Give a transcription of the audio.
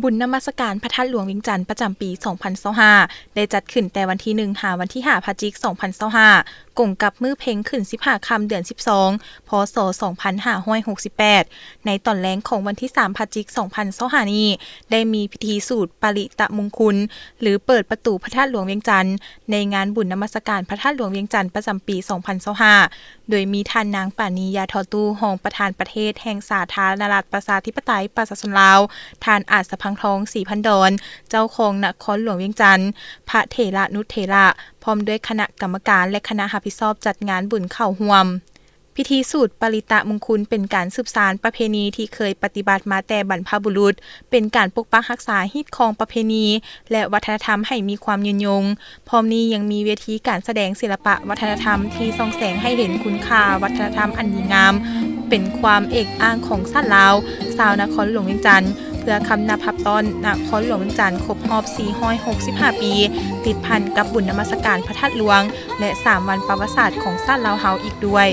บุญนมัสการพระธาตุหลวงเวียงจันทร์ประจำปี 2025 ได้จัดขึ้นแต่วันที่ 1 หาวันที่ 5 พฤศจิกายน 2025 กงกับมือเพ็งขึ้น 15 ค่ำเดือน 12 พศ 2568 ในตอนแรกของวันที่ 3 พฤศจิกายน 2025 นี้ได้มีพิธีสูตรปริตะมงคลหรือเปิดประตูพระธาตุหลวงเวียงจันทร์ในงานบุญนมัสการพระธาตุหลวงเวียงจันทร์ประจำปี 2025 โดยมีท่านนางปานียาทอตูรองประธานประเทศแห่งสาธารณรัฐประชาธิปไตยประชาชนลาวท่านอาจสะพังทองศรีพันดรเจ้าของนครหลวงเวียงจันทร์พระเถระนุเถระพร้อมด้วยคณะกรรมการและคณะรับผิดชอบจัดงานบุญเข้าร่วมพิธีสูตรปริตะมงคลเป็นการสืบสานประเพณีที่เคยปฏิบัติมาแต่บรรพบุรุษเป็นการปกปักรักษาฮีตคองประเพณีและวัฒนธรรมให้มีความยืนยงพร้อมนี้ยังมีเวทีการแสดงศิลปะวัฒนธรรมที่ส่องแสงให้เห็นคุณค่าวัฒนธรรมอันดีงามเป็นความเอกอ้างของชาติลาวชาวนครหลวงเวียงจันทร์เพื่อคำนับพับต้นนครหลวงเวียงจันทร์ครบรอบ465 ปีติดพันกับบุญนมัสการพระธาตุหลวงและ3วันประวัติศาสตร์ของชาติลาวเฮาอีกด้วย